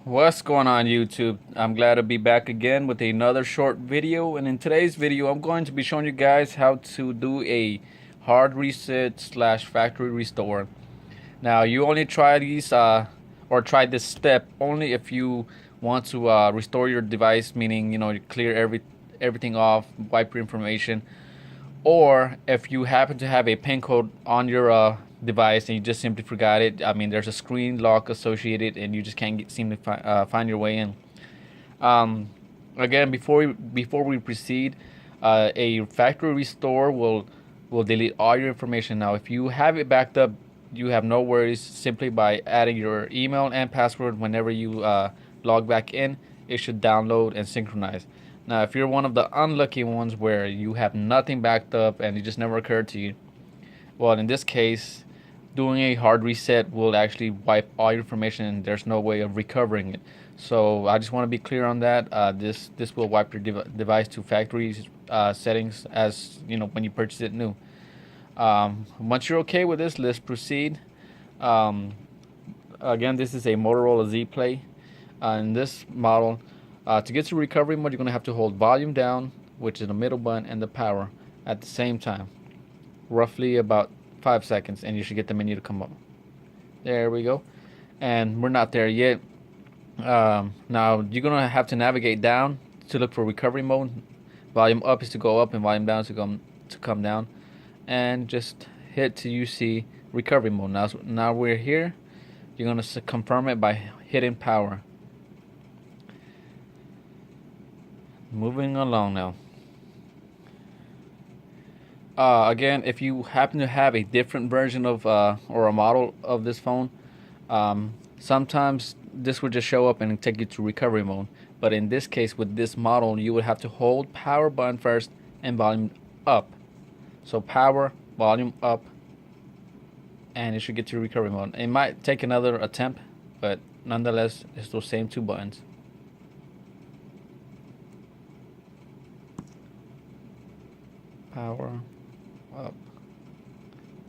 What's going on YouTube? I'm glad to be back again with another short video, and in today's video I'm going to be showing you guys how to do a hard reset slash factory restore. Now you only try these or try this step only if you want to restore your device, meaning you clear everything off, wipe your information, or if you happen to have a PIN code on your device and you just simply forgot it. I mean, there's a screen lock associated and you just can't seem to find your way in. Um, Again, before we proceed, a factory restore will delete all your information. Now, if you have it backed up, you have no worries. Simply by adding your email and password whenever you log back in, it should download and synchronize. Now, if you're one of the unlucky ones where you have nothing backed up and it just never occurred to you, well, in this case, doing a hard reset will actually wipe all your information and there's no way of recovering it. So I just want to be clear on that. This will wipe your device to factory settings as when you purchase it new. Once you're okay with this, let's proceed. Um, Again, this is a Motorola Z Play. In this model, to get to recovery mode, you're going to have to hold volume down, which is the middle button, and the power at the same time. Roughly about 5 seconds, and you should get the menu to come up. There we go. And we're not there yet. Now you're going to have to navigate down to look for recovery mode. Volume up is to go up, and volume down is to come down. And just hit till you see recovery mode. Now we're here. You're going to confirm it by hitting power. Moving along now. Again, if you happen to have a different version of or a model of this phone, sometimes this would just show up and take you to recovery mode. But in this case, with this model, you would have to hold power button first and volume up. So power, volume up, and it should get to recovery mode. It might take another attempt, but nonetheless, it's those same two buttons. Power up.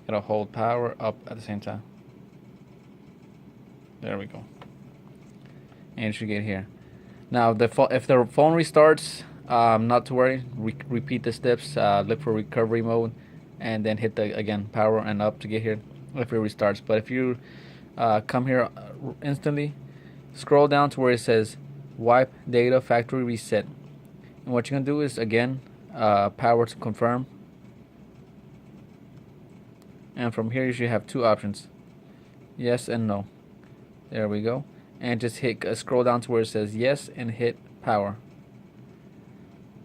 Gotta hold power up at the same time. There we go. And it should get here. Now, if the phone restarts, not to worry. Repeat the steps. Look for recovery mode, and then hit the again power and up to get here. If it restarts, but if you come here instantly, scroll down to where it says wipe data factory reset, and what you're gonna do is again power to confirm. And from here you should have two options, yes and no. There we go. And just hit scroll down to where it says yes and hit power.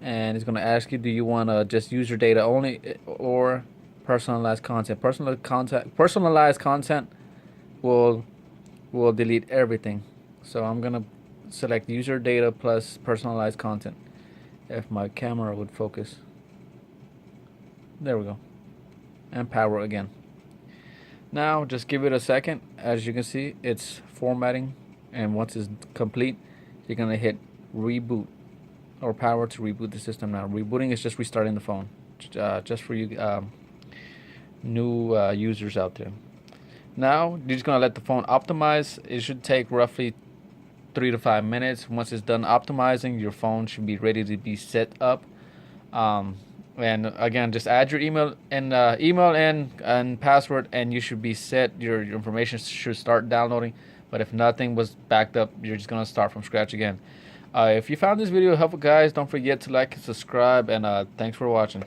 And it's going to ask you, do you want to just use your data only or personalized content? Personalized content will delete everything. So I'm going to select user data plus personalized content. If my camera would focus. There we go. And power again. Now just give it a second. As you can see, it's formatting, and once it's complete, you're gonna hit reboot or power to reboot the system. Now rebooting is just restarting the phone, just for you new users out there. Now you're just gonna let the phone optimize. It should take roughly 3 to 5 minutes. Once it's done optimizing, your phone should be ready to be set up. And again, just add your email and password, and you should be set. Your information should start downloading. But if nothing was backed up, you're just gonna start from scratch again. If you found this video helpful, guys, don't forget to like and subscribe, and thanks for watching.